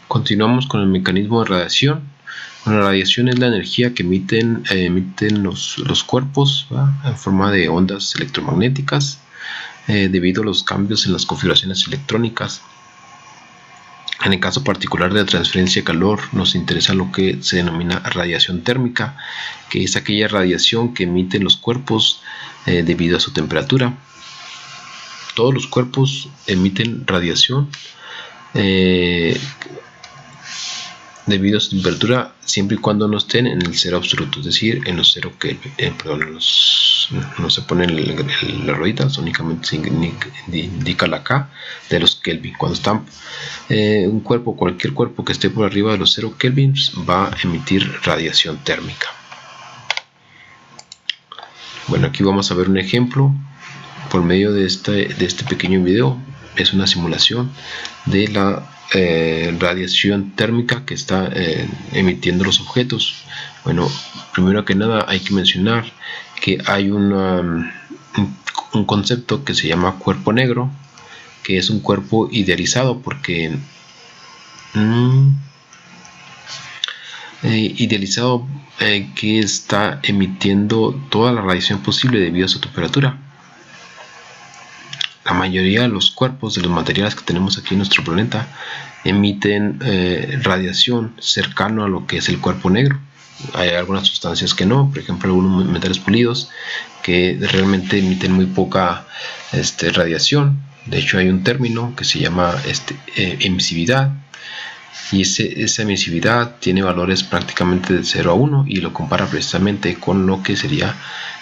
Continuamos con el mecanismo de radiación. Bueno, la radiación es la energía que emiten los cuerpos, ¿verdad?, en forma de ondas electromagnéticas debido a los cambios en las configuraciones electrónicas. En el caso particular de la transferencia de calor, nos interesa lo que se denomina radiación térmica, que es aquella radiación que emiten los cuerpos debido a su temperatura. Todos los cuerpos emiten radiación debido a su temperatura, siempre y cuando no estén en el cero absoluto, es decir, en los 0 Kelvin. No se pone la ruedita, únicamente se indica la K de los Kelvin. Cuando están un cuerpo, cualquier cuerpo que esté por arriba de los 0 Kelvin va a emitir radiación térmica. Bueno, aquí vamos a ver un ejemplo por medio de este pequeño video. Es una simulación de la radiación térmica que está emitiendo los objetos. Bueno, primero que nada hay que mencionar que hay un concepto que se llama cuerpo negro, que es un cuerpo idealizado porque que está emitiendo toda la radiación posible debido a su temperatura. La mayoría de los cuerpos de los materiales que tenemos aquí en nuestro planeta emiten radiación cercano a lo que es el cuerpo negro. Hay algunas sustancias que no, por ejemplo algunos metales pulidos que realmente emiten muy poca radiación. De hecho hay un término que se llama emisividad, y esa emisividad tiene valores prácticamente de 0 a 1 y lo compara precisamente con lo que sería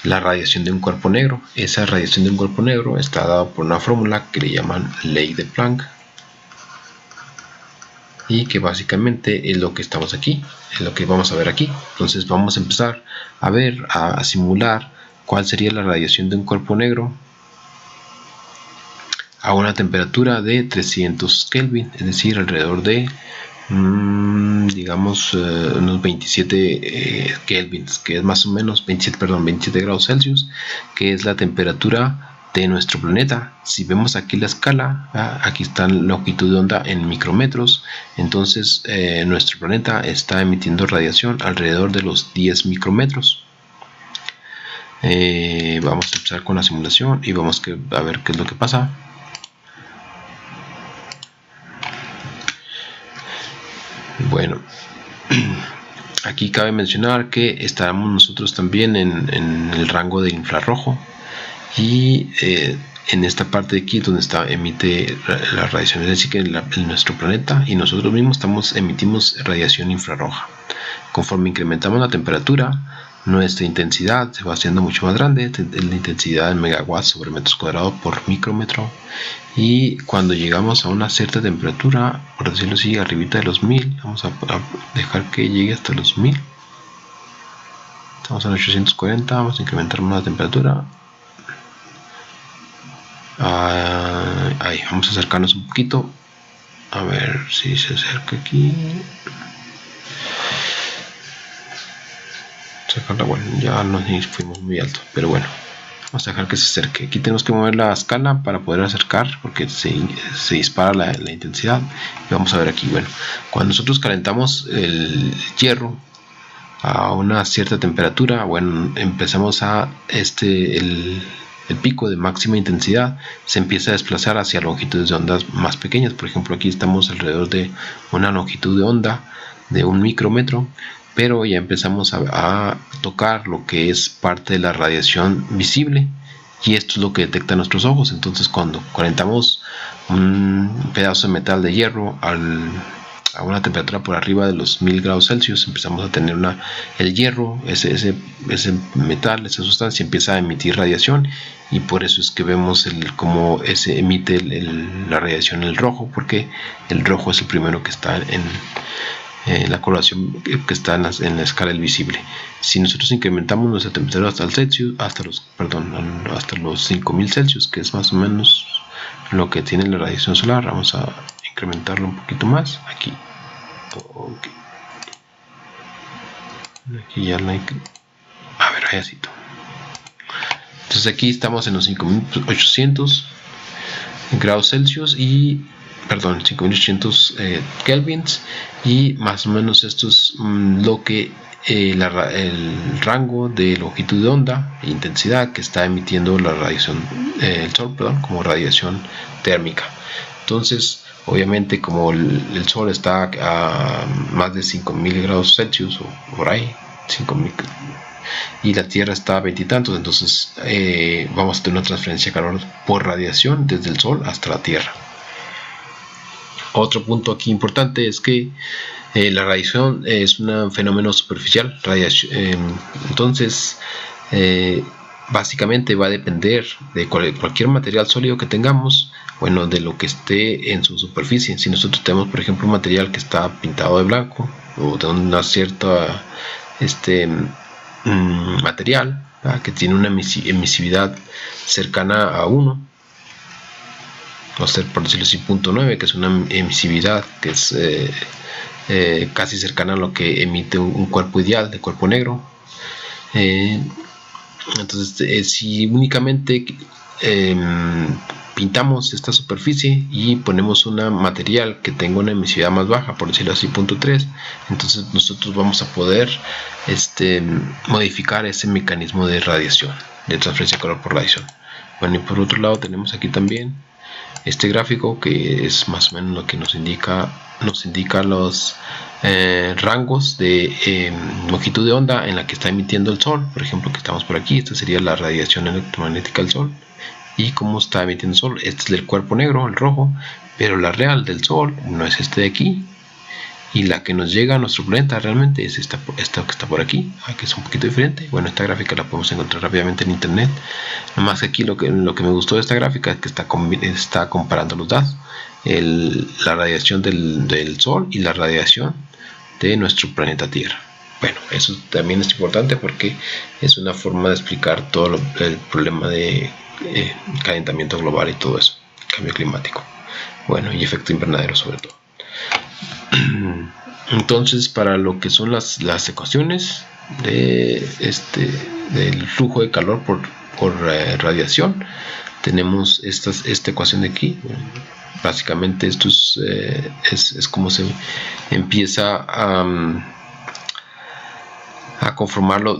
la radiación de un cuerpo negro. Esa radiación de un cuerpo negro está dada por una fórmula que le llaman ley de Planck, y que básicamente es lo que estamos aquí, es lo que vamos a ver aquí. Entonces vamos a empezar a ver, a simular cuál sería la radiación de un cuerpo negro a una temperatura de 300 Kelvin, es decir, alrededor de digamos unos 27 kelvins, que es más o menos 27 grados Celsius, que es la temperatura de nuestro planeta. Si vemos aquí la escala, aquí está la longitud de onda en micrómetros. Entonces nuestro planeta está emitiendo radiación alrededor de los 10 micrómetros. Vamos a empezar con la simulación y vamos a ver qué es lo que pasa. Bueno, aquí cabe mencionar que estaremos nosotros también en el rango de infrarrojo, y en esta parte de aquí donde emite la radiación, es decir, que en nuestro planeta y nosotros mismos emitimos radiación infrarroja. Conforme incrementamos la temperatura, nuestra intensidad se va haciendo mucho más grande, la intensidad en megawatts sobre metros cuadrados por micrómetro, y cuando llegamos a una cierta temperatura, por decirlo así, arribita de los 1000, vamos a dejar que llegue hasta los 1000. Estamos en 840, vamos a incrementar más la temperatura. Ahí, vamos a acercarnos un poquito, a ver si se acerca aquí. Bueno, ya nos fuimos muy alto, pero bueno, vamos a dejar que se acerque. Aquí tenemos que mover la escala para poder acercar, porque se dispara la intensidad. Y vamos a ver aquí, bueno, cuando nosotros calentamos el hierro a una cierta temperatura, bueno, empezamos a el pico de máxima intensidad se empieza a desplazar hacia longitudes de ondas más pequeñas. Por ejemplo, aquí estamos alrededor de una longitud de onda de 1 micrómetro, pero ya empezamos a tocar lo que es parte de la radiación visible, y esto es lo que detectan nuestros ojos. Entonces cuando calentamos un pedazo de metal de hierro a una temperatura por arriba de los 1000 grados Celsius, empezamos a tener el hierro, ese metal, esa sustancia empieza a emitir radiación, y por eso es que vemos cómo emite la radiación en el rojo, porque el rojo es el primero que está en la coloración que está en la escala del visible. Si nosotros incrementamos nuestra temperatura hasta el Celsius, hasta los 5000 Celsius, que es más o menos lo que tiene la radiación solar, vamos a incrementarlo un poquito más aquí. Aquí ya a ver, ahí así. Entonces aquí estamos en los 5800 grados Celsius, y perdón, 5800 kelvins, y más o menos esto es lo que el rango de longitud de onda e intensidad que está emitiendo la radiación, el sol, perdón, como radiación térmica. Entonces, obviamente, como el sol está a más de 5000 grados Celsius o por ahí, 5000, y la Tierra está a 20 y tantos, entonces vamos a tener una transferencia de calor por radiación desde el sol hasta la Tierra. Otro punto aquí importante es que la radiación es un fenómeno superficial. Entonces, básicamente va a depender de cualquier material sólido que tengamos, bueno, de lo que esté en su superficie. Si nosotros tenemos, por ejemplo, un material que está pintado de blanco o de una cierta material, ¿verdad?, que tiene una emisividad cercana a 1, o ser, por decirlo así, 0.9, que es una emisividad que es casi cercana a lo que emite un cuerpo ideal de cuerpo negro. Entonces, si únicamente pintamos esta superficie y ponemos un material que tenga una emisividad más baja, por decirlo así, 0.3, entonces nosotros vamos a poder modificar ese mecanismo de radiación, de transferencia de calor por radiación. Bueno, y por otro lado tenemos aquí también este gráfico, que es más o menos lo que nos indica los rangos de longitud de onda en la que está emitiendo el sol. Por ejemplo, que estamos por aquí, esta sería la radiación electromagnética del sol, y cómo está emitiendo el sol. Este es del cuerpo negro, el rojo, pero la real del sol no es este de aquí, y la que nos llega a nuestro planeta realmente es esta que está por aquí, que es un poquito diferente. Bueno, esta gráfica la podemos encontrar rápidamente en internet. Nomás que aquí lo que me gustó de esta gráfica es que está comparando los datos, la radiación del sol y la radiación de nuestro planeta Tierra. Bueno, eso también es importante porque es una forma de explicar todo el problema de calentamiento global y todo eso, cambio climático, bueno, y efecto invernadero sobre todo. Entonces, para lo que son las ecuaciones del flujo de calor por radiación, tenemos esta ecuación de aquí. Básicamente esto es como se empieza a conformar la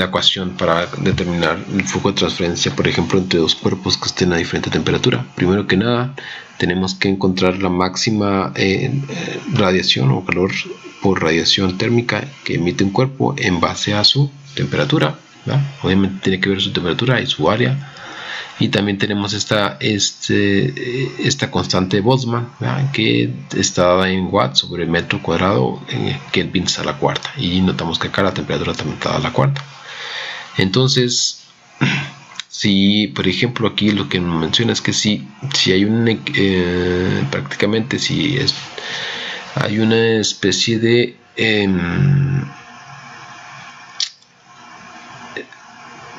ecuación para determinar el flujo de transferencia, por ejemplo, entre dos cuerpos que estén a diferente temperatura. Primero que nada, tenemos que encontrar la máxima radiación o calor por radiación térmica que emite un cuerpo en base a su temperatura, ¿verdad? Obviamente tiene que ver su temperatura y su área. Y también tenemos esta constante de Boltzmann, ¿verdad?, que está dada en watts sobre metro cuadrado, kelvins a la cuarta, y notamos que acá la temperatura también está a la cuarta. Entonces, si por ejemplo aquí lo que nos menciona es que si hay prácticamente hay una especie de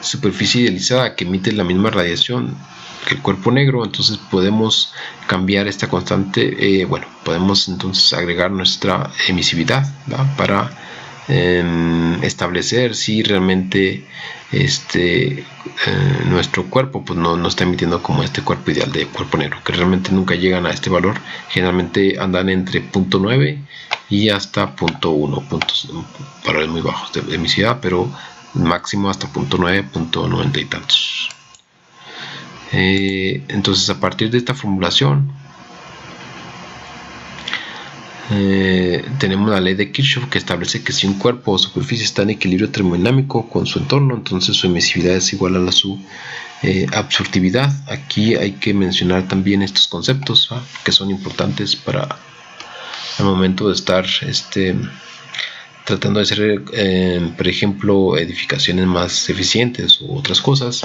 superficie idealizada que emite la misma radiación que el cuerpo negro, entonces podemos cambiar esta constante. Bueno, podemos entonces agregar nuestra emisividad, ¿verdad?, para establecer si realmente nuestro cuerpo pues no está emitiendo como este cuerpo ideal de cuerpo negro, que realmente nunca llegan a este valor. Generalmente andan entre 0.9 y hasta 0.1, valores muy bajos de emisividad, pero máximo hasta 0.9, 0.90 y tantos. Entonces, a partir de esta formulación tenemos la ley de Kirchhoff, que establece que si un cuerpo o superficie está en equilibrio termodinámico con su entorno, entonces su emisividad es igual a su absortividad. Aquí hay que mencionar también estos conceptos, ¿va?, que son importantes para el momento de estar tratando de hacer, por ejemplo, edificaciones más eficientes u otras cosas.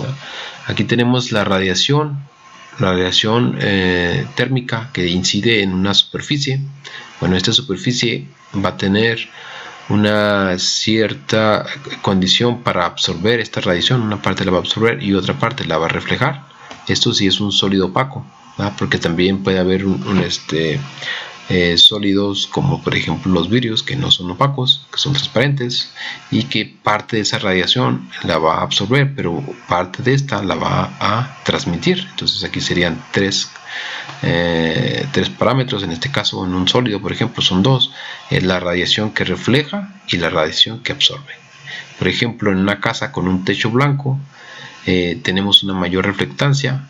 Aquí tenemos la radiación térmica que incide en una superficie. Bueno, esta superficie va a tener una cierta condición para absorber esta radiación. Una parte la va a absorber y otra parte la va a reflejar. Esto sí es un sólido opaco, ¿verdad?, porque también puede haber sólidos como por ejemplo los vidrios, que no son opacos, que son transparentes, y que parte de esa radiación la va a absorber, pero parte de esta la va a transmitir. Entonces aquí serían tres parámetros. En este caso, en un sólido, por ejemplo, son dos: es la radiación que refleja y la radiación que absorbe. Por ejemplo, en una casa con un techo blanco tenemos una mayor reflectancia,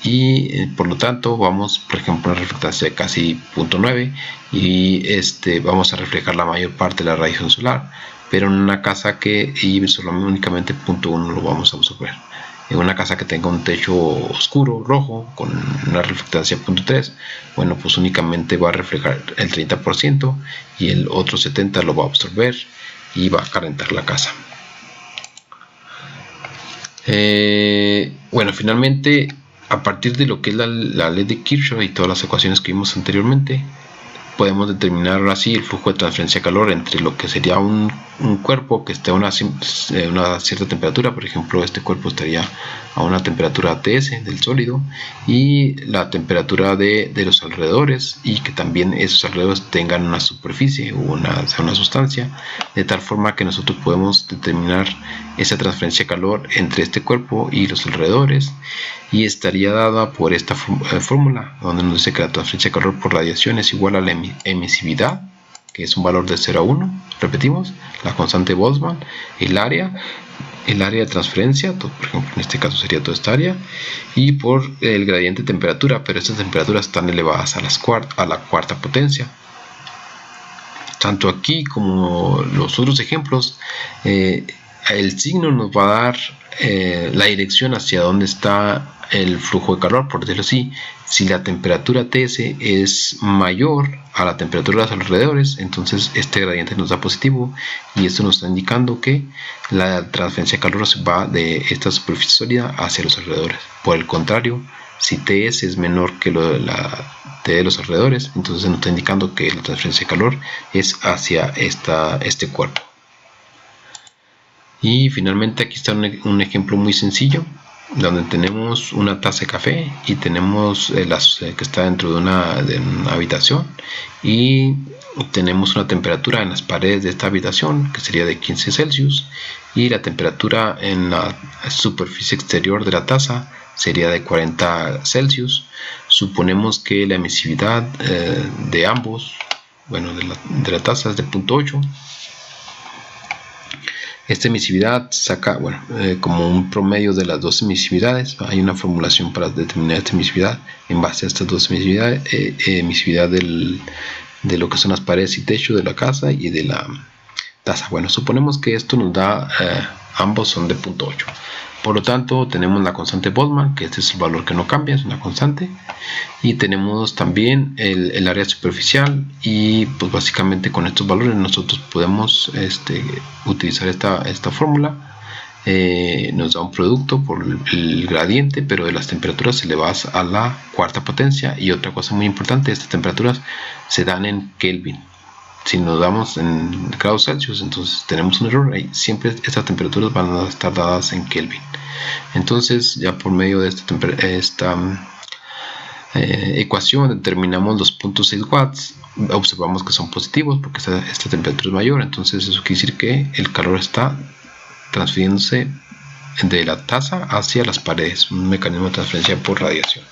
y por lo tanto vamos, por ejemplo, a una reflectancia de casi 0.9, y vamos a reflejar la mayor parte de la radiación solar. Pero en una casa que únicamente 0.1 lo vamos a absorber. En una casa que tenga un techo oscuro, rojo, con una reflectancia 0.3, bueno, pues únicamente va a reflejar el 30% y el otro 70% lo va a absorber y va a calentar la casa. Bueno, finalmente, a partir de lo que es la ley de Kirchhoff y todas las ecuaciones que vimos anteriormente, podemos determinar así el flujo de transferencia de calor entre lo que sería un cuerpo que esté a una cierta temperatura. Por ejemplo, este cuerpo estaría a una temperatura TS del sólido, y la temperatura de los alrededores, y que también esos alrededores tengan una superficie o una sustancia, de tal forma que nosotros podemos determinar esa transferencia de calor entre este cuerpo y los alrededores, y estaría dada por esta fórmula, donde nos dice que la transferencia de calor por radiación es igual a la emisividad, que es un valor de 0 a 1, repetimos, la constante Boltzmann, el área de transferencia, por ejemplo en este caso sería toda esta área, y por el gradiente de temperatura, pero estas temperaturas están elevadas a la cuarta potencia. Tanto aquí como los otros ejemplos, el signo nos va a dar la dirección hacia dónde está el flujo de calor, por decirlo así. Si la temperatura TS es mayor a la temperatura de los alrededores, entonces este gradiente nos da positivo, y esto nos está indicando que la transferencia de calor se va de esta superficie sólida hacia los alrededores. Por el contrario, si TS es menor que la T de los alrededores, entonces nos está indicando que la transferencia de calor es hacia este cuerpo. Y finalmente aquí está un ejemplo muy sencillo, donde tenemos una taza de café y tenemos que está dentro de una habitación, y tenemos una temperatura en las paredes de esta habitación que sería de 15 Celsius, y la temperatura en la superficie exterior de la taza sería de 40 Celsius. Suponemos que la emisividad de ambos, bueno, de la taza es de 0.8. Esta emisividad saca, bueno, como un promedio de las dos emisividades. Hay una formulación para determinar esta emisividad en base a estas dos emisividades, emisividad de lo que son las paredes y techo de la casa y de la taza. Bueno, suponemos que esto nos da, ambos son de 0.8. Por lo tanto, tenemos la constante Boltzmann, que este es el valor que no cambia, es una constante, y tenemos también el área superficial, y pues básicamente con estos valores nosotros podemos utilizar esta fórmula. Nos da un producto por el gradiente, pero de las temperaturas elevadas a la cuarta potencia. Y otra cosa muy importante, estas temperaturas se dan en Kelvin. Si nos damos en grados Celsius, entonces tenemos un error. Siempre estas temperaturas van a estar dadas en Kelvin. Entonces, ya por medio de esta ecuación determinamos los 0.6 watts. Observamos que son positivos porque esta temperatura es mayor. Entonces eso quiere decir que el calor está transfiriéndose de la taza hacia las paredes, un mecanismo de transferencia por radiación.